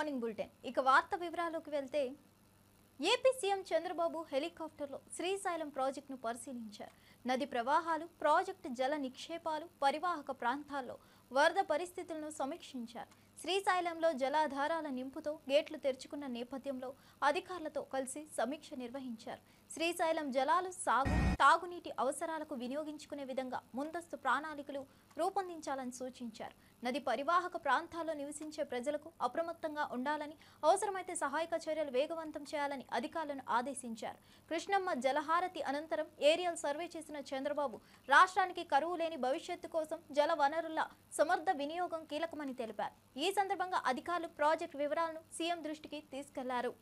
Morning bulletin. ఇక వార్త వివరాలకు వెళ్తే ఏపీ సీఎం చంద్రబాబు హెలికాప్టర్లో శ్రీశైలం ప్రాజెక్టును పరిశీలించారు. నది ప్రవాహాలు, ప్రాజెక్టు జల నిక్షేపాలు, పరివాహక ప్రాంతాల్లో వరద పరిస్థితులను సమీక్షించారు. శ్రీశైలంలో జలాధారాల నింపుతో గేట్లు తెరుచుకున్న నేపథ్యంలో అధికారులతో కలిసి సమీక్ష నిర్వహించారు. శ్రీశైలం జలాలు తాగునీటి అవసరాలకు వినియోగించుకునే విధంగా ముందస్తు ప్రణాళికలు రూపొందించాలని సూచించారు. నది పరివాహక ప్రాంతాల్లో నివసించే ప్రజలకు అప్రమత్తంగా ఉండాలని, అవసరమైతే సహాయక చర్యలు వేగవంతం చేయాలని అధికారులను ఆదేశించారు. కృష్ణమ్మ జలహారతి అనంతరం ఏరియల్ సర్వే చేసిన చంద్రబాబు రాష్ట్రానికి కరువు లేని భవిష్యత్తు కోసం జల వనరుల సమర్థ వినియోగం కీలకమని తెలిపారు. ఈ సందర్భంగా అధికారులు ప్రాజెక్టు వివరాలను సీఎం దృష్టికి తీసుకెళ్లారు.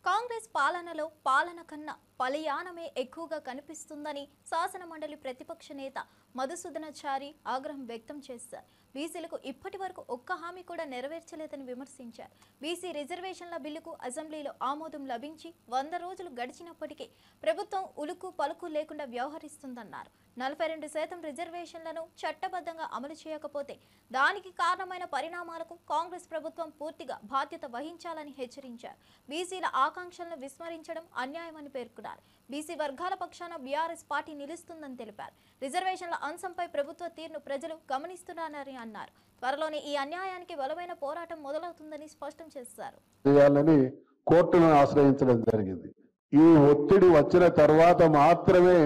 కాంగ్రెస్ పాలనలో పాలన కన్నా పలయానమే ఎక్కువగా కనిపిస్తుందని శాసనమండలి ప్రతిపక్ష నేత మధుసూదనాచారి ఆగ్రహం వ్యక్తం చేశారు. బీసీలకు ఇప్పటి వరకు ఒక్క హామీ కూడా నెరవేర్చలేదని విమర్శించారు. బీసీ రిజర్వేషన్ల బిల్లుకు అసెంబ్లీలో ఆమోదం లభించి 100 రోజులు గడిచినప్పటికీ ప్రభుత్వం ఉలుకు పలుకు లేకుండా వ్యవహరిస్తుందన్నారు. 42% రిజర్వేషన్లను చట్టబద్ధంగా అమలు చేయకపోతే దానికి కారణమైన పరిణామాలకు కాంగ్రెస్ ప్రభుత్వం పూర్తిగా బాధ్యత వహించాలని హెచ్చరించారు. బీసీల ఆకాంక్షలను విస్మరించడం అన్యాయమని పేర్కొన్నారు. బీసీ వర్గాల పక్షాన బీఆర్ఎస్ పార్టీ నిలుస్తుందని తెలిపారు. రిజర్వేషన్ల అంశంపై ప్రభుత్వ తీరును ప్రజలు గమనిస్తున్నారని అన్నారు. త్వరలోనే ఈ అన్యాయానికి బలమైన పోరాటం మొదలవుతుందని స్పష్టం చేశారు. కోర్టులను ఆశ్రయించడం జరిగింది. ఈ ఒత్తిడి వచ్చిన తర్వాత మాత్రమే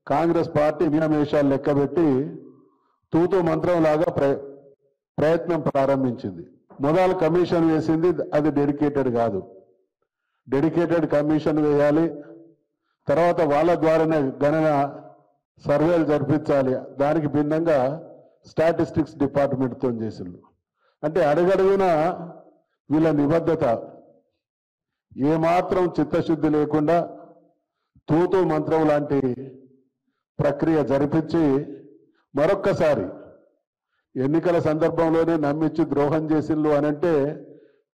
కాంగ్రెస్ పార్టీ నియమేషాలు లెక్కబెట్టి తూతూ మంత్రం లాగా ప్రయత్నం ప్రారంభించింది. మొదలు కమిషన్ వేసింది, అది డెడికేటెడ్ కాదు. డెడికేటెడ్ కమిషన్ వేయాలి, తర్వాత వాళ్ళ ద్వారానే గణన సర్వేలు జరిపించాలి. దానికి భిన్నంగా స్టాటిస్టిక్స్ డిపార్ట్మెంట్తో చేసిండు. అంటే అడుగడుగున వీళ్ళ నిబద్ధత, ఏమాత్రం చిత్తశుద్ధి లేకుండా తూతూ మంత్రం లాంటి ప్రక్రియ జరిపించి మరొక్కసారి ఎన్నికల సందర్భంలోనే నమ్మించి ద్రోహం చేసిళ్ళు అనంటే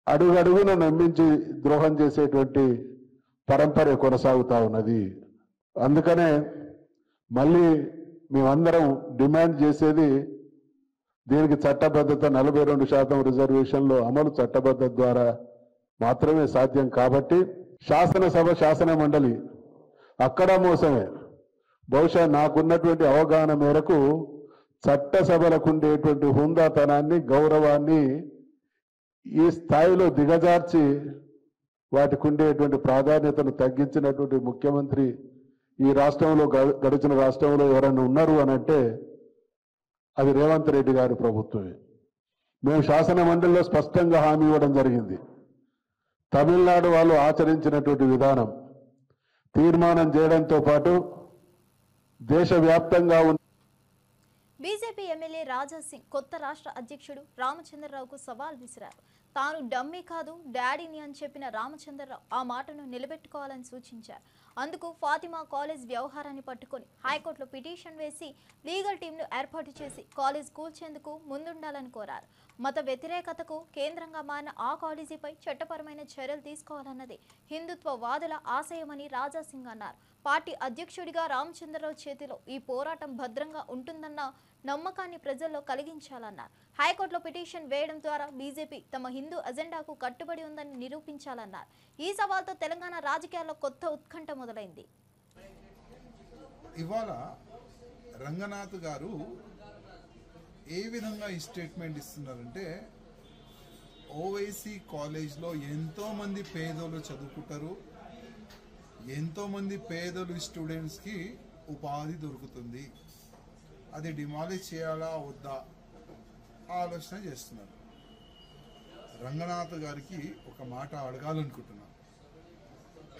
అడుగడుగున నమ్మించి ద్రోహం చేసేటువంటి పరంపర కొనసాగుతా ఉన్నది. అందుకనే మళ్ళీ మేమందరం డిమాండ్ చేసేది దీనికి చట్టబద్ధత 42% రిజర్వేషన్లో అమలు చట్టబద్ధత ద్వారా మాత్రమే సాధ్యం. కాబట్టి శాసనసభ శాసన మండలి అక్కడ మోసమే. బహుశా నాకున్నటువంటి అవగాహన మేరకు చట్టసభలకు ఉండేటువంటి హుందాతనాన్ని, గౌరవాన్ని ఈ స్థాయిలో దిగజార్చి వాటికి ఉండేటువంటి ప్రాధాన్యతను తగ్గించినటువంటి ముఖ్యమంత్రి ఈ రాష్ట్రంలో గడిచిన రాష్ట్రంలో ఎవరైనా ఉన్నారు అనంటే అది రేవంత్ రెడ్డి గారి ప్రభుత్వమే. మేము శాసన మండలిలో స్పష్టంగా హామీ ఇవ్వడం జరిగింది. తమిళనాడు వాళ్ళు ఆచరించినటువంటి విధానం తీర్మానం చేయడంతో పాటు దేశవ్యాప్తంగా ఉన్న బీజేపీ ఎమ్మెల్యే రాజా సింగ్ కొత్త రాష్ట్ర అధ్యక్షుడు రామచంద్రరావుకు సవాల్ విసిరారు. తాను డమ్మీ కాదు డాడీని అని చెప్పిన రామచంద్రరావు ఆ మాటను నిలబెట్టుకోవాలని సూచించారు. అందుకు ఫాతిమా కాలేజ్ వ్యవహారాన్ని పట్టుకొని హైకోర్టులో పిటిషన్ వేసి లీగల్ టీంను ఏర్పాటు చేసి కాలేజ్ కూల్చేందుకు ముందుండాలని కోరారు. మత వ్యతిరేకతకు కేంద్రంగా మారిన ఆ కాలేజీపై చట్టపరమైన చర్యలు తీసుకోవాలన్నది హిందుత్వ వాదుల ఆశయమని రాజా సింగ్ అన్నారు. పార్టీ అధ్యక్షుడిగా రామచంద్రరావు చేతిలో ఈ పోరాటం భద్రంగా ఉంటుందన్న నమ్మకాన్ని ప్రజల్లో కలిగించాలన్నారు. హైకోర్టులో పిటిషన్ వేయడం ద్వారా బీజేపీ తమ హిందూ అజెండాకు కట్టుబడి ఉందని నిరూపించాలన్నారు. ఈ సవాల్తో తెలంగాణ రాజకీయాల్లో కొత్త ఉత్కంఠ మొదలైంది. ఇవాళ రంగనాథ్ గారు ఏ విధంగా ఈ స్టేట్మెంట్ ఇస్తున్నారంటే, ఓవైసీ కాలేజ్లో ఎంతోమంది పేదలు చదువుకుంటారు, ఎంతోమంది పేదలు స్టూడెంట్స్కి ఉపాధి దొరుకుతుంది. అది డిమాలిష్ చేయాలా వద్దా ఆలోచన చేస్తున్నారు. రంగనాథ్ గారికి ఒక మాట అడగాలనుకుంటున్నాను.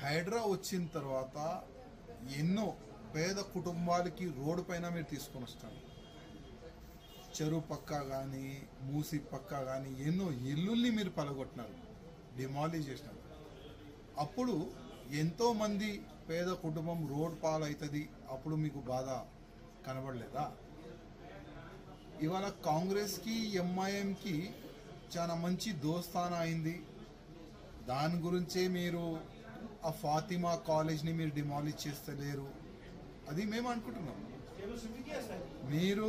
హైడ్రా వచ్చిన తర్వాత ఎన్నో పేద కుటుంబాలకి రోడ్డు పైన మీరు తీసుకొని వస్తారు. చెరువు పక్క కానీ మూసి పక్క కానీ ఎన్నో ఇల్లుల్ని మీరు పలగొట్టినారు, డిమాలిష్ చేసినారు. అప్పుడు ఎంతోమంది పేద కుటుంబం రోడ్ పాలవుతుంది, అప్పుడు మీకు బాధ కనబడలేదా? ఇవాళ కాంగ్రెస్కి ఎంఐఎంకి చాలా మంచి దోస్తానా అయింది. దాని గురించే మీరు ఆ ఫాతిమా కాలేజ్ని మీరు డిమాలిష్ చేస్తలేరు, అది మేము అనుకుంటున్నాం. మీరు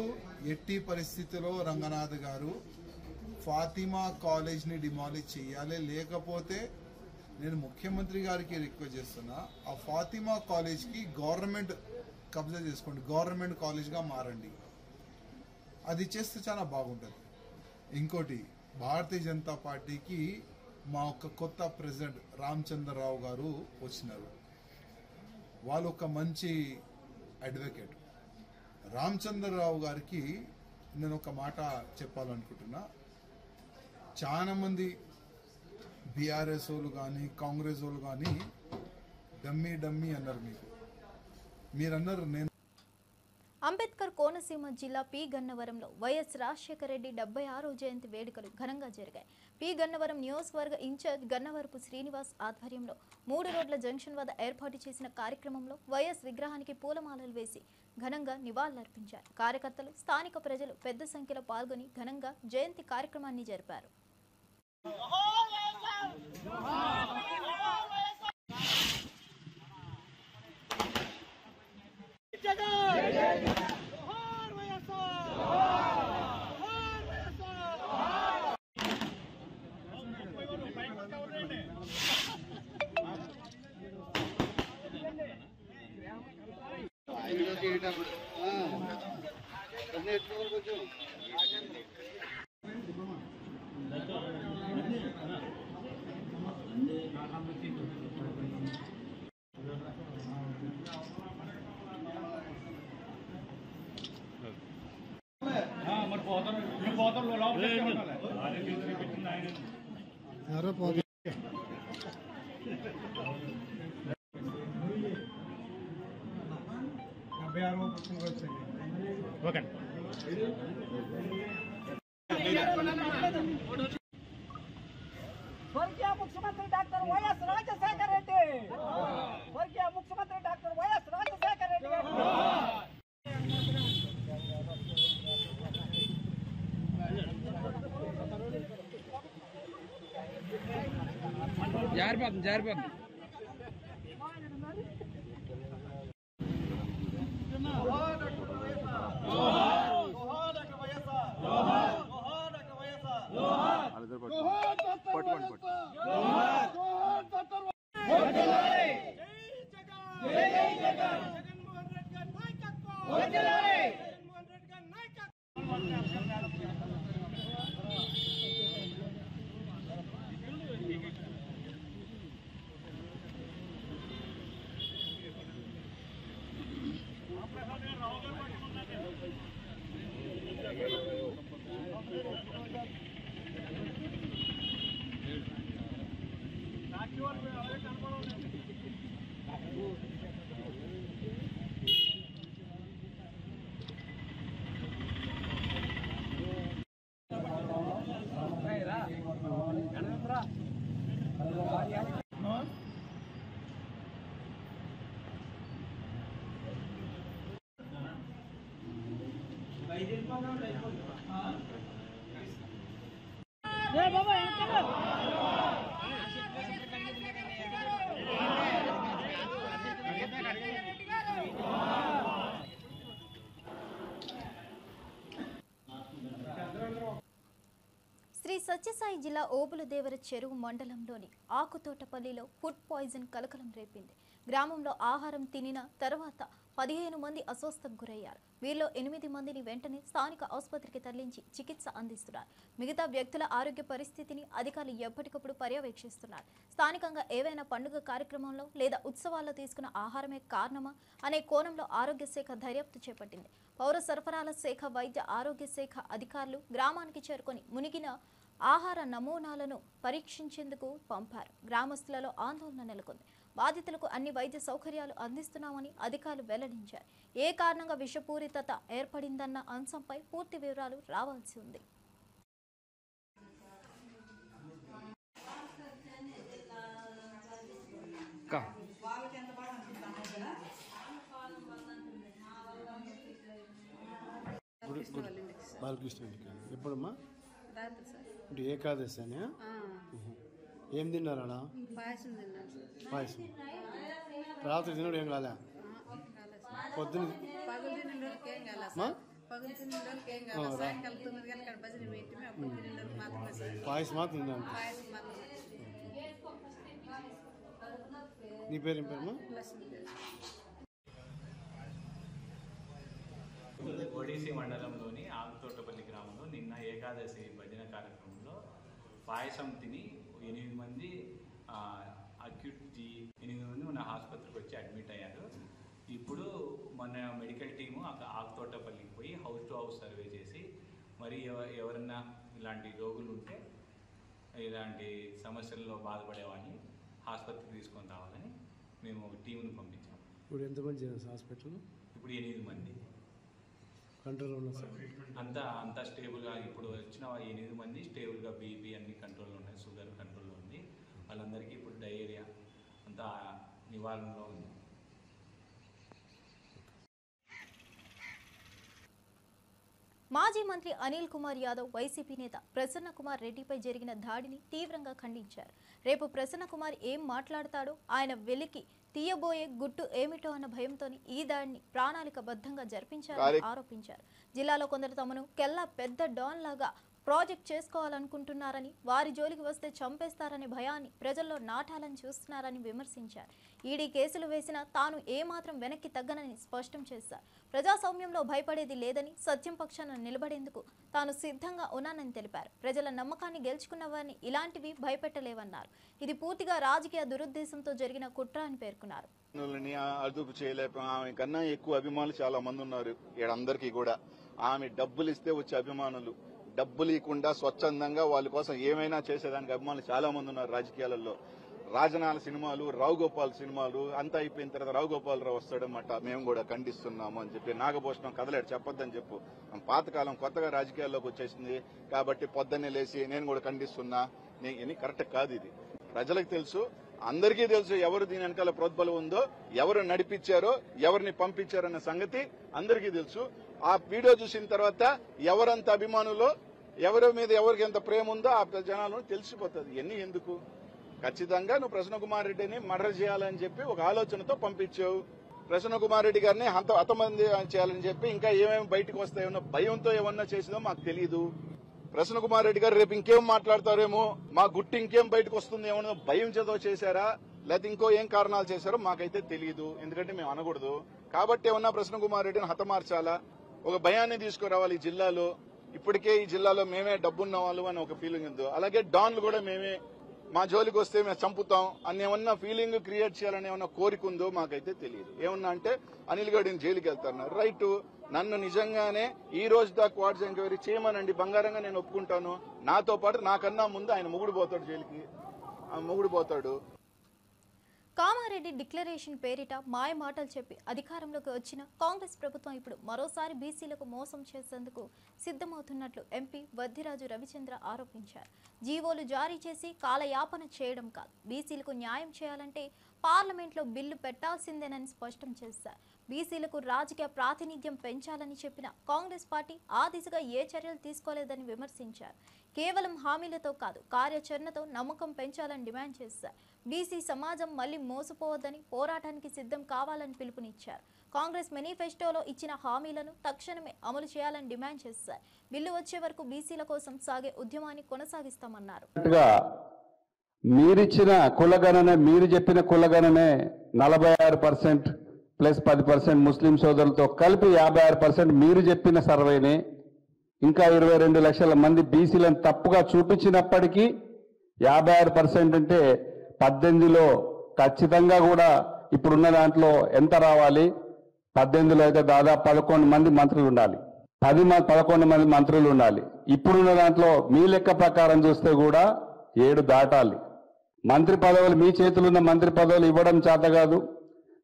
ఎట్టి పరిస్థితిలో రంగనాథ్ గారు ఫాతిమా కాలేజ్ని డిమాలిష్ చేయాలి. లేకపోతే నేను ముఖ్యమంత్రి గారికి రిక్వెస్ట్ చేస్తున్నా, ఆ ఫాతిమా కాలేజ్కి గవర్నమెంట్ కబ్జా చేసుకోండి, గవర్నమెంట్ కాలేజ్గా మారండి. అది చేస్తే చాలా బాగుంటుంది. ఇంకోటి, భారతీయ జనతా పార్టీకి మా ఒక కొత్త ప్రెసిడెంట్ రామచంద్రరావు గారు వచ్చినారు. వాళ్ళు ఒక మంచి అడ్వకేట్. రామచంద్రరావు గారికి నేను ఒక మాట చెప్పాలనుకుంటున్నా. చాలా మంది బీఆర్ఎస్ వాళ్ళు కానీ కాంగ్రెస్ వాళ్ళు కానీ డమ్మీ డమ్మీ అన్నారు. మీరన్నారు. నేను అంబేద్కర్ కోనసీమ జిల్లా పి గన్నవరంలో వైఎస్ రాజశేఖర రెడ్డి 76వ జయంతి వేడుకలు ఘనంగా జరిగాయి. పి గన్నవరం నియోజకవర్గ ఇన్ఛార్జ్ గన్నవరపు శ్రీనివాస్ ఆధ్వర్యంలో 3 రోడ్ల జంక్షన్ వద్ద ఏర్పాటు చేసిన కార్యక్రమంలో వైఎస్ విగ్రహానికి పూలమాలలు వేసి ఘనంగా నివాళులర్పించారు. కార్యకర్తలు, స్థానిక ప్రజలు పెద్ద సంఖ్యలో పాల్గొని ఘనంగా జయంతి కార్యక్రమాన్ని జరిపారు. స్వర్గీయ ముఖ్యమంత్రి డాక్టర్ వైఎస్ రాజశేఖర రెడ్డి, స్వర్గీయ ముఖ్యమంత్రి డాక్టర్ వైఎస్ రాజశేఖర రెడ్డి జారిపోతుంది. శ్రీ సత్యసాయి జిల్లా ఓబులదేవర చెరువు మండలంలోని ఆకుతోటపల్లిలో ఫుడ్ పాయిజన్ కలకలం రేపింది. గ్రామంలో ఆహారం తినిన తర్వాత 15 మంది అస్వస్థకు గురయ్యారు. వీరిలో 8 మందిని వెంటనే స్థానిక ఆసుపత్రికి తరలించి చికిత్స అందిస్తున్నారు. మిగతా వ్యక్తుల ఆరోగ్య పరిస్థితిని అధికారులు ఎప్పటికప్పుడు పర్యవేక్షిస్తున్నారు. స్థానికంగా ఏవైనా పండుగ కార్యక్రమంలో లేదా ఉత్సవాల్లో తీసుకున్న ఆహారమే కారణమా అనే కోణంలో ఆరోగ్య శాఖ దర్యాప్తు చేపట్టింది. పౌర సరఫరాల శాఖ, వైద్య ఆరోగ్య శాఖ అధికారులు గ్రామానికి చేరుకొని మునిగిన ఆహార నమూనాలను పరీక్షించేందుకు పంపారు. గ్రామస్తులలో ఆందోళన నెలకొంది. బాధితులకు అన్ని వైద్య సౌకర్యాలు అందిస్తున్నామని అధికారులు వెల్లడించారు. ఏ కారణంగా విషపూరితత ఏర్పడిందన్న అంశంపై పూర్తి వివరాలు రావాల్సి ఉంది. బాలకృష్ణ ఎప్పుడమ్మా అంటే ఏకాదశి అని ఏం తిన్నారు అలా? పాయసం. రాత్రి తినడు ఏం కాలే? పొద్దున పాయసం మాత్రం తిన్నాను. నీ పేరు ఏం పేరమ్మా? ఒడిసి మండలంలోని ఆకుతోటపల్లి గ్రామంలో నిన్న ఏకాదశి భజన కార్యక్రమంలో పాయసం తిని 8 మంది అక్యూట్ 8 మంది మన ఆసుపత్రికి వచ్చి అడ్మిట్ అయ్యారు. ఇప్పుడు మన మెడికల్ టీము ఆకుతోటపల్లికి పోయి హౌస్ టు హౌస్ సర్వే చేసి మరి ఎవరన్నా ఇలాంటి రోగులు ఉంటే ఇలాంటి సమస్యల్లో బాధపడేవాడిని ఆసుపత్రికి తీసుకొని రావాలని మేము ఒక టీంను పంపించాము. ఇప్పుడు ఎంతమంది హాస్పిటల్? ఇప్పుడు 8 మంది కంట్రోల్ ఉన్న సార్. అంతా స్టేబుల్గా ఇప్పుడు వచ్చిన 8 మంది స్టేబుల్గా బీపీ అన్ని కంట్రోల్లో ఉన్నాయి, షుగర్ కంట్రోల్లో ఉంది. వాళ్ళందరికీ ఇప్పుడు డయేరియా అంతా నివారణలో ఉంది. మాజీ మంత్రి అనిల్ కుమార్ యాదవ్ వైసీపీ నేత ప్రసన్న కుమార్ రెడ్డిపై జరిగిన దాడిని తీవ్రంగా ఖండించారు. రేపు ప్రసన్న కుమార్ ఏం మాట్లాడతాడో, ఆయన వెలికి తీయబోయే గుట్టు ఏమిటో అన్న భయంతోని ఈ దాడిని ప్రణాళికబద్ధంగా జరిపించారని ఆరోపించారు. జిల్లాలో కొందరు తమను కెల్లా పెద్ద డాన్ లాగా ప్రాజెక్ట్ చేసుకోవాలనుకుంటున్నారని, వారి జోలికి వస్తే చంపేస్తారనే భయాన్ని ప్రజల్లో నాటాలని చూస్తున్నారని విమర్శించారు. ఈడీ కేసులు వేసినా తాను ఏమాత్రం వెనక్కి తగ్గనని స్పష్టం చేశారు. ప్రజాస్వామ్యంలో భయపడేది లేదని, సత్యం పక్షాన నిలబడేందుకు తాను సిద్ధంగా ఉన్నానని తెలిపారు. ప్రజల నమ్మకాన్ని గెలుచుకున్న వారిని ఇలాంటివి భయపెట్టలేవన్నారు. ఇది పూర్తిగా రాజకీయ దురుద్దేశంతో జరిగిన కుట్ర అని పేర్కొన్నారు. అదుపు చేయలేకపోయాం. ఆమె కన్నా ఎక్కువ అభిమానులు చాలా మంది ఉన్నారు అందరికీ కూడా. ఆమె డబ్బులు ఇస్తే వచ్చే అభిమానులు, డబ్బులు ఇవ్వకుండా స్వచ్ఛందంగా వాళ్ళ కోసం ఏమైనా చేసేదానికి అభిమానులు చాలా మంది ఉన్నారు రాజకీయాలలో. రాజనాల సినిమాలు, రావు గోపాల్ సినిమాలు అంతా అయిపోయిన తర్వాత రావు గోపాలరావు వస్తాడన్నమాట, మేము కూడా ఖండిస్తున్నాము అని చెప్పి. నాగభూషణం కదలేడు, చెప్పొద్దని చెప్పు. పాతకాలం కొత్తగా రాజకీయాల్లోకి వచ్చేసింది కాబట్టి పొద్దున్నే లేచి నేను కూడా ఖండిస్తున్నా, ఇది కరెక్ట్ కాదు. ఇది ప్రజలకు తెలుసు, అందరికీ తెలుసు ఎవరు దీని వెనకాల ప్రోద్బలం ఉందో, ఎవరు నడిపించారో, ఎవరిని పంపించారన్న సంగతి అందరికీ తెలుసు. ఆ వీడియో చూసిన తర్వాత ఎవరంత అభిమానులో, ఎవరి మీద ఎవరికి ఎంత ప్రేమ ఉందో ఆ జనాలను తెలిసిపోతుంది. ఇవన్నీ ఎందుకు? ఖచ్చితంగా నువ్వు ప్రసన్న కుమార్ రెడ్డిని మర్డర్ చేయాలని చెప్పి ఒక ఆలోచనతో పంపించావు. ప్రసన్న కుమార్ రెడ్డి గారిని హతమంది చేయాలని చెప్పి ఇంకా ఏమేమి బయటకు వస్తాయో భయంతో ఏమన్నా చేసిందో మాకు తెలియదు. ప్రసన్న కుమార్ రెడ్డి గారు రేపు ఇంకేం మాట్లాడతారేమో, మా గుట్టి ఇంకేం బయటకు వస్తుంది ఏమన్నా భయం చేతో చేశారా, లేకపోతే ఇంకో ఏం కారణాలు చేశారో మాకైతే తెలియదు. ఎందుకంటే మేము అనకూడదు కాబట్టి ఏమన్నా ప్రసన్న కుమార్ రెడ్డిని హతమార్చాలా, ఒక భయాన్ని తీసుకురావాలి ఈ జిల్లాలో. ఇప్పటికే ఈ జిల్లాలో మేమే డబ్బున్న వాళ్ళు అని ఒక ఫీలింగ్ ఉంది. అలాగే డాన్లు కూడా మేమే, మా జోలికి వస్తే మేము చంపుతాం అని ఏమన్నా ఫీలింగ్ క్రియేట్ చేయాలని ఏమన్నా కోరిక ఉందో మాకైతే తెలియదు. ఏమన్నా అంటే అనిల్ గడిని జైలుకి వెళ్తున్నారు, రైట్. నన్ను నిజంగానే ఈ రోజు దాకా క్వార్టర్స్ ఎంక్వైరీ చేయమనండి, బంగారంగా నేను ఒప్పుకుంటాను. నాతో పాటు నాకన్నా ముందు ఆయన మొగుడు పోతాడు జైలుకి, మొగుడు పోతాడు. కామారెడ్డి డిక్లరేషన్ పేరిట మాయ మాటలు చెప్పి అధికారంలోకి వచ్చిన కాంగ్రెస్ ప్రభుత్వం ఇప్పుడు మరోసారి బీసీలకు మోసం చేసేందుకు సిద్ధమవుతున్నట్లు ఎంపీ వద్దిరాజు రవిచంద్ర ఆరోపించారు. జీవోలు జారీ చేసి కాలయాపన చేయడం కాదు, బీసీలకు న్యాయం చేయాలంటే పార్లమెంట్లో బిల్లు పెట్టాల్సిందేనని స్పష్టం చేశారు. బీసీలకు రాజకీయ ప్రాతినిధ్యం పెంచాలని చెప్పిన కాంగ్రెస్ పార్టీ ఆ దిశగా ఏ చర్యలు తీసుకోలేదని విమర్శించారు. కేవలం హామీలతో కాదు, కార్యాచరణతో నమ్మకం పెంచాలని డిమాండ్ చేశారు. బీసీ సమాజం మళ్లీ మోసపోవద్దని, పోరాటానికి సిద్ధం కావాలని పిలుపునిచ్చారు. కాంగ్రెస్ మేనిఫెస్టోలో ఇచ్చిన హామీలను తక్షణమే అమలు చేయాలని డిమాండ్ చేశారు. బిల్లు వచ్చే వరకు బీసీల కోసం సాగే ఉద్యమాన్ని కొనసాగిస్తామన్నారు. మీరిచ్చిన కులగణనే, మీరు చెప్పిన కులగణనే 46% ప్లస్ 10% ముస్లిం సోదరులతో కలిపి 56% మీరు చెప్పిన సర్వేనే ఇంకా 22 లక్షల మంది బీసీలను తప్పుగా చూపించినప్పటికీ 56% అంటే 18లో ఖచ్చితంగా కూడా ఇప్పుడున్న దాంట్లో ఎంత రావాలి? 18లో అయితే దాదాపు 11 మంది మంత్రులు ఉండాలి, 11 మంది మంత్రులు ఉండాలి. ఇప్పుడున్న దాంట్లో మీ లెక్క ప్రకారం చూస్తే కూడా 7 దాటాలి. మంత్రి పదవులు, మీ చేతులున్న మంత్రి పదవులు ఇవ్వడం చేత కాదు.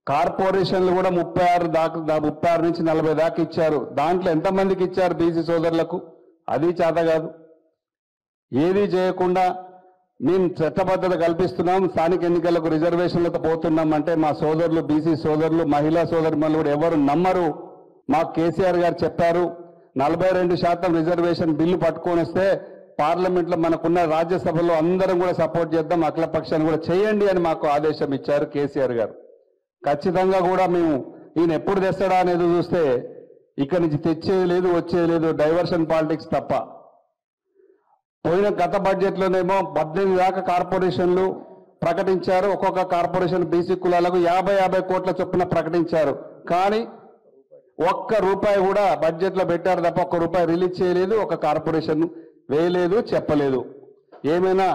కార్పొరేషన్లు కూడా 36 నుంచి 40 దాకా ఇచ్చారు. దాంట్లో ఎంతమందికి ఇచ్చారు బీసీ సోదరులకు? అది చేత కాదు. ఏది చేయకుండా మేము చట్టబద్ధత కల్పిస్తున్నాం, స్థానిక ఎన్నికలకు రిజర్వేషన్లతో పోతున్నాం అంటే మా సోదరులు, బీసీ సోదరులు, మహిళా సోదరులు కూడా ఎవరు నమ్మరు. మాకు కేసీఆర్ గారు చెప్పారు 42% రిజర్వేషన్ బిల్లు పట్టుకొని వస్తే పార్లమెంట్లో మనకున్న రాజ్యసభలో అందరం కూడా సపోర్ట్ చేద్దాం, అఖిలపక్షాన్ని కూడా చేయండి అని మాకు ఆదేశం ఇచ్చారు కేసీఆర్ గారు. ఖచ్చితంగా కూడా మేము ఈయన ఎప్పుడు తెస్తాడా అనేది చూస్తే ఇక్కడి నుంచి తెచ్చేది లేదు, వచ్చేది లేదు, డైవర్షన్ పాలిటిక్స్ తప్ప. పోయిన గత బడ్జెట్లోనేమో 18 దాకా కార్పొరేషన్లు ప్రకటించారు. ఒక్కొక్క కార్పొరేషన్ బీసీ కులాలకు 50 కోట్ల చొప్పున ప్రకటించారు. కానీ ఒక్క రూపాయి కూడా బడ్జెట్లో పెట్టారు తప్ప ఒక్క రూపాయి రిలీజ్ చేయలేదు, ఒక కార్పొరేషన్ వేయలేదు, చెప్పలేదు. ఏమైనా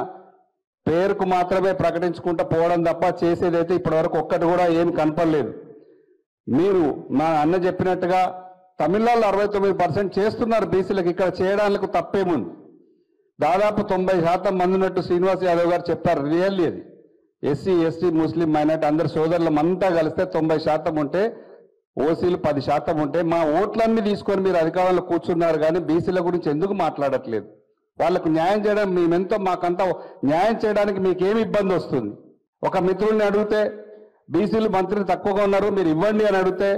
పేరుకు మాత్రమే ప్రకటించుకుంటూ పోవడం తప్ప చేసేదైతే ఇప్పటివరకు ఒక్కటి కూడా ఏమి కనపడలేదు. మీరు మా అన్న చెప్పినట్టుగా తమిళనాడులో 69% చేస్తున్నారు బీసీలకు, ఇక్కడ చేయడానికి తప్పేముంది? దాదాపు 90% మంది ఉన్నట్టు శ్రీనివాస్ యాదవ్ గారు చెప్పారు. రియల్లీ అది ఎస్సీ, ఎస్టీ, ముస్లిం, మైనార్టీ అందరు సోదరులం అంతా కలిస్తే 90% ఉంటే, ఓసీలు 10% ఉంటే, మా ఓట్లన్నీ తీసుకొని మీరు అధికారంలో కూర్చున్నారు. కానీ బీసీల గురించి ఎందుకు మాట్లాడట్లేదు? వాళ్ళకు న్యాయం చేయడం మేమెంతో, మాకంతా న్యాయం చేయడానికి మీకేమి ఇబ్బంది వస్తుంది? ఒక మిత్రుల్ని అడిగితే బీసీలు మంత్రులు తక్కువగా ఉన్నారు, మీరు ఇవ్వండి అని అడిగితే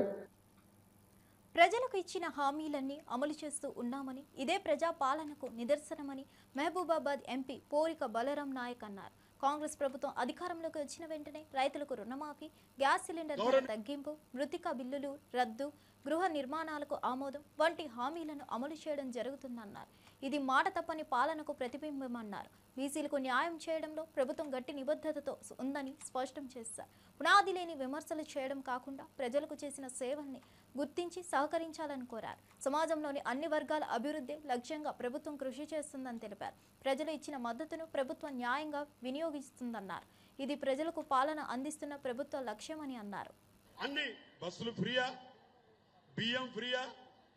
ప్రజలకు ఇచ్చిన హామీలన్నీ అమలు చేస్తూ ఉన్నామని, ఇదే ప్రజా పాలనకు నిదర్శనమని మహబూబాబాద్ ఎంపీ పోరిక బలరాం నాయక్ అన్నారు. కాంగ్రెస్ ప్రభుత్వం అధికారంలోకి వచ్చిన వెంటనే రైతులకు రుణమాఫీ, గ్యాస్ సిలిండర్ ధర తగ్గింపు, మృతికా బిల్లులు రద్దు, గృహ నిర్మాణాలకు ఆమోదం వంటి హామీలను అమలు చేయడం జరుగుతుందన్నారు. ఇది మాట తప్పని పాలనకు ప్రతిబింబమన్నారు. బీసీలకు న్యాయం చేయడంలో ప్రభుత్వం గట్టి నిబద్ధతతో ఉందని స్పష్టం చేశారు. పునాది లేని విమర్శలు చేయడం కాకుండా ప్రజలకు చేసిన సేవల్ని గుర్తించి సహకరించాలని కోరారు. సమాజంలోని అన్ని వర్గాల అభివృద్ధి లక్ష్యంగా ప్రభుత్వం కృషి చేస్తుందని తెలిపారు. ప్రజలు ఇచ్చిన మద్దతును ప్రభుత్వం న్యాయంగా వినియోగిస్తుందన్నారు. ఇది ప్రజలకు పాలన అందిస్తున్న ప్రభుత్వ లక్ష్యమని అన్నారు. అన్ని బస్సులు ఫ్రీయా, బియ్యం ఫ్రీయా,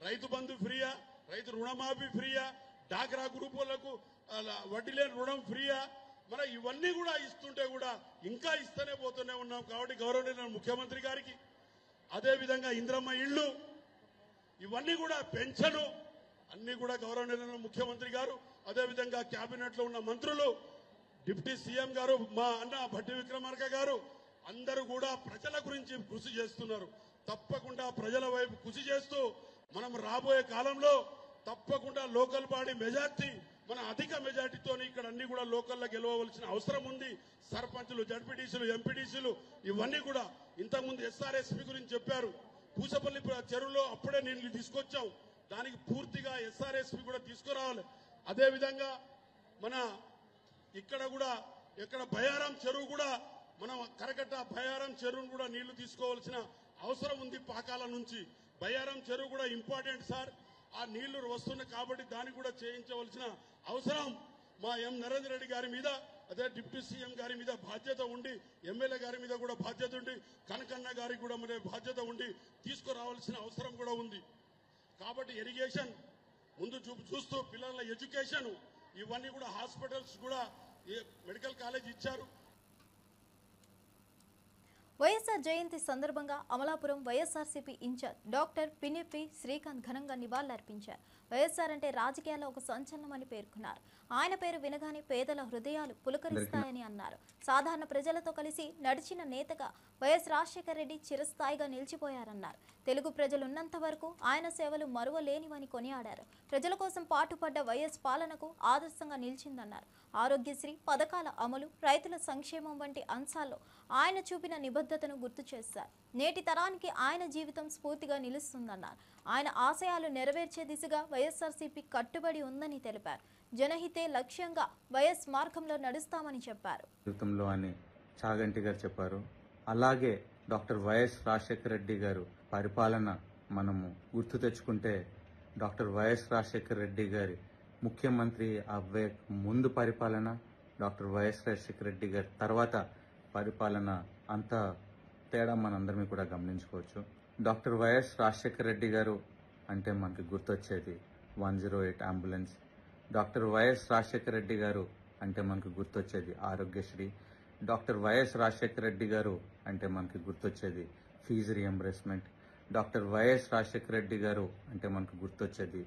రైతు బంధు ఫ్రీయా, రైతు రుణమాఫీ ఫ్రీయా, డాక్రా గ్రూపులకు వడ్డీ లేని రుణం ఫ్రీయా, మన ఇవన్నీ కూడా ఇస్తుంటే కూడా ఇంకా ఇస్తూనే పోతూనే ఉన్నాం. కాబట్టి గౌరవనీయ ముఖ్యమంత్రి గారికి, అదేవిధంగా ఇంద్రమ్మ ఇళ్ళు, ఇవన్నీ కూడా పెన్షన్ అన్ని కూడా గౌరవనీయ ముఖ్యమంత్రి గారు, అదేవిధంగా కేబినెట్ లో ఉన్న మంత్రులు, డిప్యూటీ సీఎం గారు, మా అన్న భట్టి విక్రమార్క గారు అందరూ కూడా ప్రజల గురించి కృషి చేస్తున్నారు. తప్పకుండా ప్రజల వైపు కృషి చేస్తూ మనం రాబోయే కాలంలో తప్పకుండా లోకల్ బాడీ మెజార్టీ, మన అధిక మెజార్టీతో ఇక్కడ అన్ని కూడా లోకల్లో గెలవవలసిన అవసరం ఉంది. సర్పంచులు, జడ్పీటీసీలు, ఎంపీటీసీలు ఇవన్నీ కూడా ఇంతకుముందు ఎస్ఆర్ఎస్పీ గురించి చెప్పారు. పూసపల్లి చెరువులో అప్పుడే నీళ్లు తీసుకొచ్చాం, దానికి పూర్తిగా ఎస్ఆర్ఎస్పీ కూడా తీసుకురావాలి. అదేవిధంగా మన ఇక్కడ కూడా ఇక్కడ బయారం చెరువు కూడా మనం కరకట్ట బయారం చెరువును కూడా నీళ్లు తీసుకోవాల్సిన అవసరం ఉంది. పాకాల నుంచి బయారం చెరువు కూడా ఇంపార్టెంట్ సార్. ఆ నీళ్లు వస్తున్నాయి కాబట్టి దాన్ని కూడా చేయించవలసిన అవసరం మా ఎం నరేంద్ర రెడ్డి గారి మీద, అదే డిప్యూటీ సీఎం గారి మీద బాధ్యత ఉండి, ఎమ్మెల్యే గారి మీద కూడా బాధ్యత ఉండి, కనకన్న గారికి కూడా మన బాధ్యత ఉండి తీసుకురావాల్సిన అవసరం కూడా ఉంది. కాబట్టి ఇరిగేషన్ ముందు చూస్తూ పిల్లల ఎడ్యుకేషన్ ఇవన్నీ కూడా హాస్పిటల్స్ కూడా మెడికల్ కాలేజ్ ఇచ్చారు. వైఎస్ఆర్ జయంతి సందర్భంగా అమలాపురం వైఎస్ఆర్సీపీ ఇన్ఛార్జ్ డాక్టర్ పినిపి శ్రీకాంత్ ఘనంగా నివాళులర్పించారు. వైఎస్ఆర్ అంటే రాజకీయాల్లో ఒక సంచలనమని పేర్కొన్నారు. ఆయన పేరు వినగానే పేదల హృదయాలు పులకరిస్తాయని అన్నారు. సాధారణ ప్రజలతో కలిసి నడిచిన నేతగా వైఎస్ రాజశేఖర రెడ్డి చిరస్థాయిగా నిలిచిపోయారన్నారు. తెలుగు ప్రజలున్నంత వరకు ఆయన సేవలు మరువలేనివని కొనియాడారు. ప్రజల కోసం పాటుపడ్డ వైఎస్ పాలనకు ఆదర్శంగా నిలిచిందన్నారు. ఆరోగ్యశ్రీ పథకాల అమలు, రైతుల సంక్షేమం వంటి అంశాల్లో ఆయన చూపిన నిబద్ధత నిబద్ధతను గుర్తు చేశారు. నేటి తరానికి ఆయన జీవితం స్ఫూర్తిగా నిలుస్తుందన్నారు. ఆయన ఆశయాలు నెరవేర్చే దిశగా వైఎస్ఆర్సీపీ కట్టుబడి ఉందని తెలిపారు. జనహితే లక్ష్యంగా వైఎస్ మార్గంలో నడుస్తామని చెప్పారు. జీవితంలో అని చాగంటి గారు చెప్పారు. అలాగే డాక్టర్ వైఎస్ రాజశేఖర రెడ్డి గారు పరిపాలన మనము గుర్తు తెచ్చుకుంటే డాక్టర్ వైఎస్ రాజశేఖర రెడ్డి గారి ముఖ్యమంత్రి అవ్వే ముందు పరిపాలన, డాక్టర్ వైఎస్ రాజశేఖర రెడ్డి గారి తర్వాత పరిపాలన అంత తేడా మనందరినీ కూడా గమనించుకోవచ్చు. డాక్టర్ వైఎస్ రాజశేఖర రెడ్డి గారు అంటే మనకి గుర్తొచ్చేది 108 అంబులెన్స్. డాక్టర్ వైఎస్ రాజశేఖర రెడ్డి గారు అంటే మనకు గుర్తొచ్చేది ఆరోగ్యశ్రీ. డాక్టర్ వైఎస్ రాజశేఖర రెడ్డి గారు అంటే మనకి గుర్తొచ్చేది fee reimbursement. Doctor YS Rajasekhara Reddy garu అంటే మనకు గుర్తొచ్చేది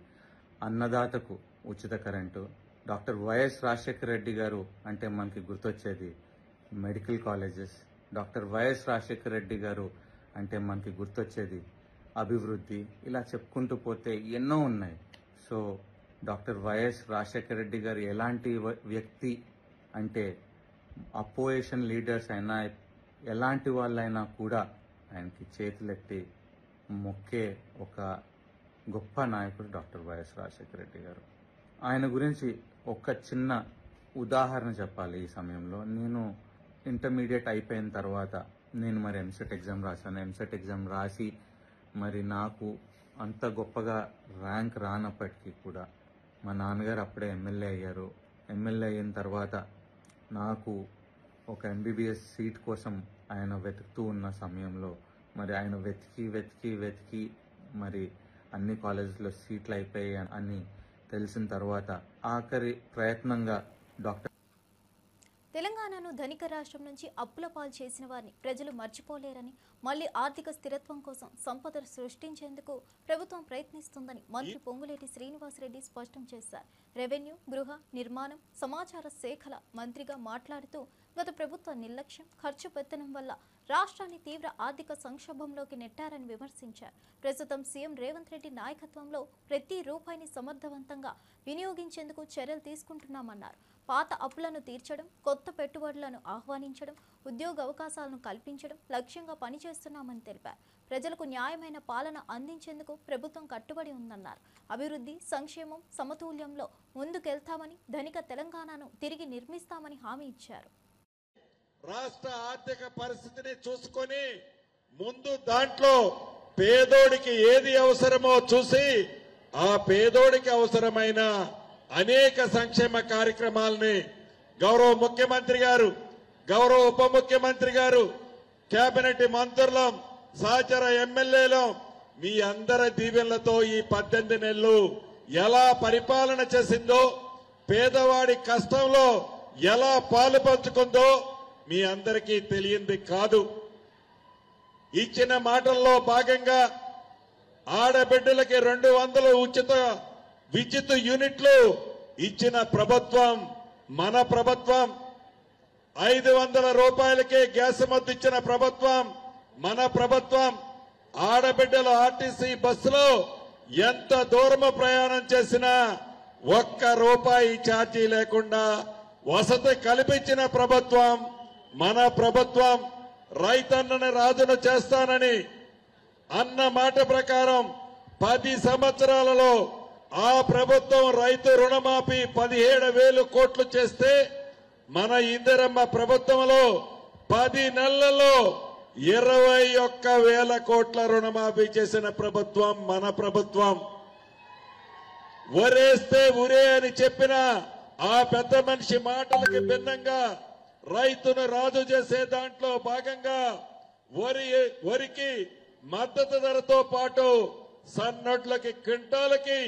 అన్నదాతకు ఉచిత కరెంటు. డాక్టర్ వైఎస్ రాజశేఖర రెడ్డి గారు అంటే మనకి గుర్తొచ్చేది medical colleges. Doctor YS Rajasekhara Reddy garu అంటే మనకి గుర్తొచ్చేది అభివృద్ధి. ఇలా చెప్పుకుంటూ పోతే ఎన్నో ఉన్నాయి. సో డాక్టర్ వైఎస్ రాజశేఖర రెడ్డి గారు ఎలాంటి వ్యక్తి అంటే అపోజిషన్ లీడర్స్ అయినా ఎలాంటి వాళ్ళైనా కూడా ఆయనకి చేతులెత్తి మొక్కే ఒక గొప్ప నాయకుడు డాక్టర్ వైఎస్ రాజశేఖర రెడ్డి గారు. ఆయన గురించి ఒక చిన్న ఉదాహరణ చెప్పాలి. ఈ సమయంలో నేను ఇంటర్మీడియట్ అయిపోయిన తర్వాత నేను మరి ఎంసెట్ ఎగ్జామ్ రాశాను. ఎంసెట్ ఎగ్జామ్ రాసి మరి నాకు అంత గొప్పగా ర్యాంక్ రానప్పటికీ కూడా మా నాన్నగారు అప్పుడే ఎమ్మెల్యే అయ్యారు. ఎమ్మెల్యే అయిన తర్వాత నాకు ఒక ఎంబీబీఎస్ సీట్ కోసం ఆయన వెతుకుతూ ఉన్న సమయంలో మరి ఆయన వెతికి మరి అన్ని కాలేజెస్లో సీట్లు అయిపోయాయి అని తెలిసిన తర్వాత ఆఖరి ప్రయత్నంగా డాక్టర్ తెలంగాణను ధనిక రాష్ట్రం నుంచి అప్పుల పాలు చేసిన వారిని ప్రజలు మర్చిపోలేరని, మళ్లీ ఆర్థిక స్థిరత్వం కోసం సంపద సృష్టించేందుకు ప్రభుత్వం ప్రయత్నిస్తుందని మంత్రి పొంగులేటి శ్రీనివాసరెడ్డి స్పష్టం చేశారు. రెవెన్యూ, గృహ నిర్మాణం, సమాచార శాఖల మంత్రిగా మాట్లాడుతూ గత ప్రభుత్వ నిర్లక్ష్యం, ఖర్చు పెత్తనం వల్ల రాష్ట్రాన్ని తీవ్ర ఆర్థిక సంక్షోభంలోకి నెట్టారని విమర్శించారు. ప్రస్తుతం సీఎం రేవంత్ రెడ్డి నాయకత్వంలో ప్రతి రూపాయిని సమర్థవంతంగా వినియోగించేందుకు చర్యలు తీసుకుంటున్నామన్నారు. పాత అప్పులను తీర్చడం, కొత్త పెట్టుబడులను ఆహ్వానించడం, ఉద్యోగ అవకాశాలను కల్పించడం లక్ష్యంగా పనిచేస్తున్నామని తెలిపారు. ప్రజలకు న్యాయమైన పాలన అందించేందుకు ప్రభుత్వం కట్టుబడి ఉందన్నారు. అభివృద్ధి, సంక్షేమం సమతుల్యంలో ముందుకెళ్తామని, ధనిక తెలంగాణను తిరిగి నిర్మిస్తామని హామీ ఇచ్చారు. రాష్ట్ర ఆర్థిక పరిస్థితిని చూసుకొని ముందు దాంట్లో పేదోడికి ఏది అవసరమో చూసి ఆ పేదోడికి అవసరమైన అనేక సంక్షేమ కార్యక్రమాలని గౌరవ ముఖ్యమంత్రి గారు, గౌరవ ఉప ముఖ్యమంత్రి గారు, కేబినెట్ మంత్రులం, సహచర ఎమ్మెల్యేలం మీ అందరి దీవెనలతో ఈ 18 నెలలు ఎలా పరిపాలన చేసిందో, పేదవాడి కష్టంలో ఎలా పాలు పంచుకుందో మీ అందరికీ తెలియంది కాదు. ఇచ్చిన మాటల్లో భాగంగా ఆడబిడ్డలకి 200 ఉచిత విద్యుత్ యూనిట్లు ఇచ్చిన ప్రభుత్వం మన ప్రభుత్వం. 500 రూపాయలకే గ్యాస్ మద్దతు ఇచ్చిన ప్రభుత్వం మన ప్రభుత్వం. ఆడబిడ్డలు ఆర్టీసీ బస్సులో ఎంత దూరము ప్రయాణం చేసినా ₹1 ఛార్జీ లేకుండా వసతి కల్పించిన ప్రభుత్వం మన ప్రభుత్వం. రైతన్నని రాజును చేస్తానని అన్న మాట ప్రకారం 10 సంవత్సరాలలో ఆ ప్రభుత్వం రైతు రుణమాఫీ 17,000 కోట్లు చేస్తే మన ఇందిరమ్మ ప్రభుత్వంలో 10 నెలల్లో 21,000 కోట్ల రుణమాఫీ చేసిన ప్రభుత్వం మన ప్రభుత్వం. వరేస్తే ఉరే అని చెప్పిన ఆ పెద్ద మనిషి మాటలకి భిన్నంగా రైతును రాజు చేసే దాంట్లో భాగంగా వరికి మద్దతు ధరతో పాటు సన్నొడ్లకి క్వింటాలకి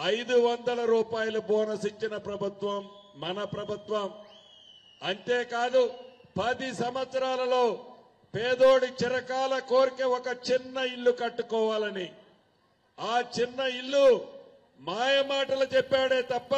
500 రూపాయలు బోనస్ ఇచ్చిన ప్రభుత్వం మన ప్రభుత్వం. అంతేకాదు 10 సంవత్సరాలలో పేదోడి చిరకాల కోరిక ఒక చిన్న ఇల్లు కట్టుకోవాలని, ఆ చిన్న ఇల్లు మాయమాటలు చెప్పాడే తప్ప.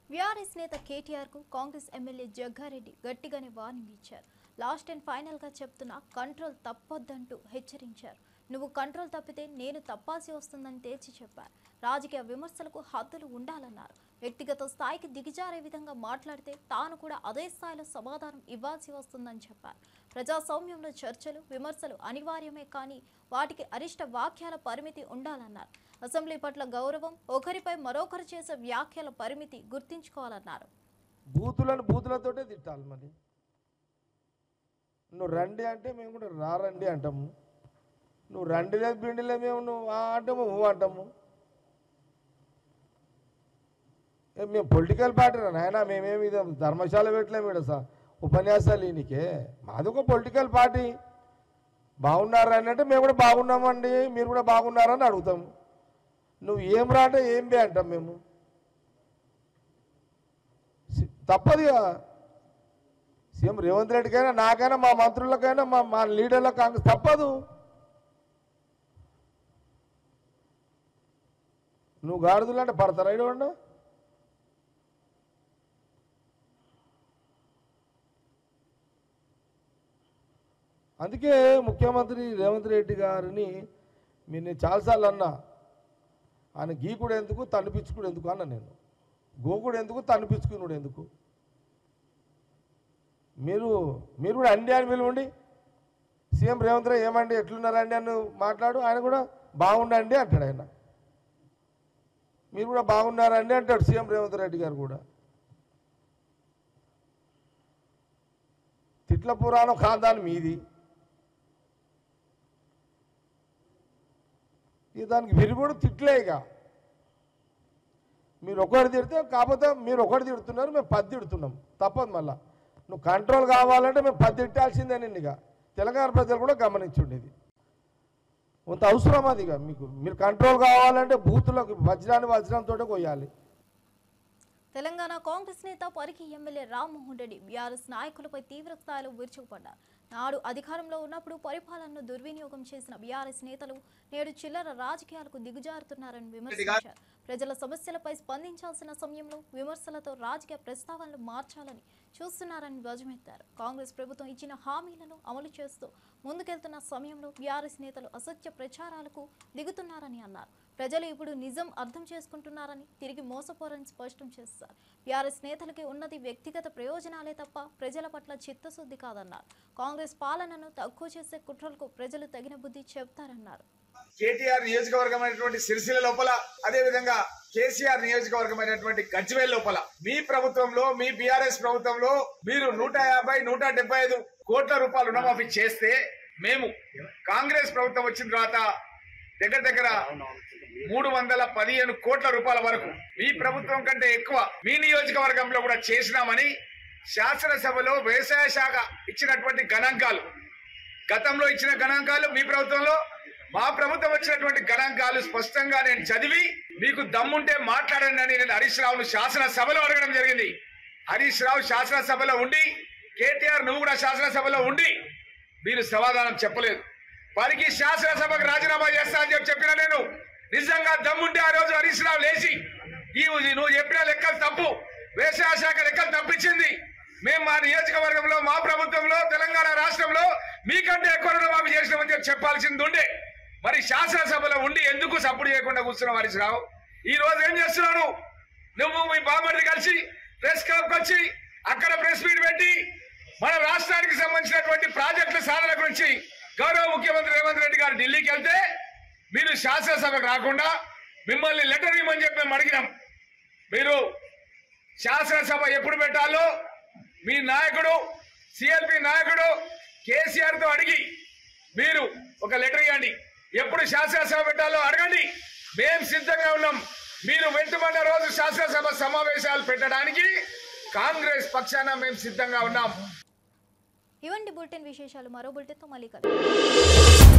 వీఆర్ఎస్ నేత కేటీఆర్ కు కాంగ్రెస్ ఎమ్మెల్యే జగ్గారెడ్డి గట్టిగానే వార్నింగ్ ఇచ్చారు. లాస్ట్ అండ్ ఫైనల్గా చెప్తున్నా కంట్రోల్ తప్పొద్దంటూ హెచ్చరించారు. నువ్వు కంట్రోల్ తప్పితే నేను తప్పాల్సి వస్తుందని తేల్చి చెప్పారు. రాజకీయ విమర్శలకు హద్దులు ఉండాలన్నారు. వ్యక్తిగత స్థాయికి దిగజారే విధంగా మాట్లాడితే తాను కూడా అదే స్థాయిలో సమాధానం ఇవ్వాల్సి వస్తుందని చెప్పారు. ప్రజాస్వామ్యంలో చర్చలు, విమర్శలు అనివార్యమే, కానీ వాటికి అరిష్ట వాక్యాల పరిమితి ఉండాలన్నారు. అసెంబ్లీ పట్ల గౌరవం, ఒకరిపై మరొకరు చేసే వ్యాఖ్యల పరిమితి గుర్తించుకోవాలన్నారు. బూతులతోటే తిట్టాలి. మరి నువ్వు రండి అంటే మేము కూడా రారండి అంటాము. నువ్వు రండి లేదు పిండిలే మేము నువ్వు అంటాము అంటాము. మేము పొలిటికల్ పార్టీ నాయన, మేమేమి ధర్మశాల పెట్టలేము ఇక్కడ ఉపన్యాసాలు ఈయనకే. మాది ఒక పొలిటికల్ పార్టీ. బాగున్నారా అని అంటే మేము కూడా బాగున్నామండి, మీరు కూడా బాగున్నారని అడుగుతాము. నువ్వు ఏం రా అంటే ఏం బే అంటాం మేము. తప్పదుగా సీఎం రేవంత్ రెడ్డికైనా, నాకైనా, మా మంత్రులకైనా, మా లీడర్లకు కాంగ్రెస్ తప్పదు. నువ్వు గాడిదలు అంటే పడతారా ఇవ్వండి. అందుకే ముఖ్యమంత్రి రేవంత్ రెడ్డి గారిని నేను చాలాసార్లు అన్నా, ఆయన గీకుడు ఎందుకు, తనిపించుకుడు ఎందుకు అన్న. నేను గోకుడు ఎందుకు, తనిపించుకున్నాడు ఎందుకు. మీరు కూడా అండి అని పిలువండి. సీఎం రేవంత్ రెడ్డి ఏమండి ఎట్లున్నారండి అని మాట్లాడు, ఆయన కూడా బాగుండండి అంటాడు. ఆయన మీరు కూడా బాగున్నారండి అంటాడు సీఎం రేవంత్ రెడ్డి గారు కూడా. తిట్ల పురాణం ఖాందాన్ మీది. దానికి విరుగుడు తిట్లే. ఇక మీరు ఒకటి తిడితే, కాకపోతే మీరు ఒకటి తిడుతున్నారు, మేము 10 తిడుతున్నాం. తప్పదు. మళ్ళా నువ్వు కంట్రోల్ కావాలంటే మేము 10 తిట్టాల్సిందే. నిన్ను ఇక తెలంగాణ ప్రజలు కూడా గమనించుండేది. కొంత అవసరం అది. ఇక మీరు కంట్రోల్ కావాలంటే బూతులకు వజ్రంతో కొయ్యాలి. తెలంగాణ కాంగ్రెస్ నేత పరిగి ఎమ్మెల్యే రామ్మోహన్ రెడ్డి బీఆర్ఎస్ నాయకులపై తీవ్ర స్థాయిలో విరుచుకుపడ్డారు. నాడు అధికారంలో ఉన్నప్పుడు పరిపాలనను దుర్వినియోగం చేసిన బీఆర్ఎస్ నేతలు నేడు చిల్లర రాజకీయాలకు దిగుజారుతున్నారని విమర్శించారు. ప్రజల సమస్యలపై స్పందించాల్సిన సమయంలో విమర్శలతో రాజకీయ ప్రస్తావనలు మార్చాలని చూస్తున్నారని ధ్వజమెత్తారు. కాంగ్రెస్ ప్రభుత్వం ఇచ్చిన హామీలను అమలు చేస్తూ ముందుకెళ్తున్న సమయంలో బీఆర్ఎస్ నేతలు అసత్య ప్రచారాలకు దిగుతున్నారని అన్నారు. ప్రజలు ఇప్పుడు నిజం అర్థం చేసుకుంటున్నారని, తిరిగి మోసపోరని స్పష్టం చేశారు. బీఆర్ఎస్ నేతలకి ఉన్నది వ్యక్తిగత ప్రయోజనాలే తప్ప ప్రజల పట్ల చిత్తశుద్ధి కాదన్నారు. కాంగ్రెస్ పాలనను తక్కువ చేసే కుట్రలకు ప్రజలు తగిన బుద్ధి చెబుతారన్నారు. కేటీఆర్ నియోజకవర్గమైనటువంటి సిరిసిల్ల లోపల, అదే విధంగా కేసీఆర్ నియోజకవర్గమైనటువంటి గజ్వేల్ లోపల మీ ప్రభుత్వంలో, మీ బీఆర్ఎస్ ప్రభుత్వంలో మీరు 150, 175 కోట్ల రూపాయలు రుణమాఫీ చేస్తే, మేము కాంగ్రెస్ ప్రభుత్వం వచ్చిన తర్వాత దగ్గర 315 కోట్ల రూపాయల వరకు మీ ప్రభుత్వం కంటే ఎక్కువ మీ నియోజకవర్గంలో కూడా చేసినామని శాసనసభలో వ్యవసాయ శాఖ ఇచ్చినటువంటి గణాంకాలు, గతంలో ఇచ్చిన గణాంకాలు, మీ ప్రభుత్వంలో మా ప్రభుత్వం వచ్చినటువంటి గణాంకాలు స్పష్టంగా నేను చదివి మీకు దమ్ముంటే మాట్లాడండి అని నేను హరీష్ రావును శాసనసభలో అడగడం జరిగింది. హరీష్ రావు శాసనసభలో ఉండి, కేటీఆర్ నువ్వు కూడా శాసనసభలో ఉండి మీరు సమాధానం చెప్పలేదు. వారికి శాసనసభకు రాజీనామా చేస్తా అని చెప్పిన నేను నిజంగా దమ్ముంటే ఆ రోజు హరీష్ రావు లేచి నువ్వు చెప్పిన లెక్కలు తప్పు, వ్యవసాయ శాఖ లెక్కలు తప్పించింది, మేము మా నియోజకవర్గంలో, మా ప్రభుత్వంలో, తెలంగాణ రాష్ట్రంలో మీకంటే ఎక్కువ రుణమాఫీ చేసినామని చెప్పాల్సింది ఉండే. మరి శాసనసభలో ఉండి ఎందుకు సపోర్ట్ చేయకుండా కూర్చున్నావు హరీష్ రావు? ఈ రోజు ఏం చేస్తున్నావు? నువ్వు మీ బామ్మర్ది కలిసి ప్రెస్ క్లబ్ వచ్చి అక్కడ ప్రెస్ మీట్ పెట్టి మన రాష్ట్రానికి సంబంధించినటువంటి ప్రాజెక్టుల సాధన గురించి గౌరవ ముఖ్యమంత్రి రేవంత్ రెడ్డి గారు ఢిల్లీకి వెళ్తే మీరు శాసనసభకు రాకుండా మిమ్మల్ని లెటర్ ఇవ్వమని చెప్పి మేము అడిగినాం. మీరు శాసనసభ ఎప్పుడు పెట్టాలో మీ నాయకుడు, సిఎల్పి నాయకుడు కేసీఆర్ తో అడిగి మీరు ఒక లెటర్ ఇవ్వండి. ఎప్పుడు శాసనసభ పెట్టాలో అడగండి, మేము సిద్ధంగా ఉన్నాం. మీరు వెంటబడిన రోజు శాసనసభ సమావేశాలు పెట్టడానికి కాంగ్రెస్ పక్షాన మేము సిద్ధంగా ఉన్నాం. ఇవండి బులెటిన్ విశేషాలు. మరో బులెటిన్తో మళ్ళీ కలుద్దాం.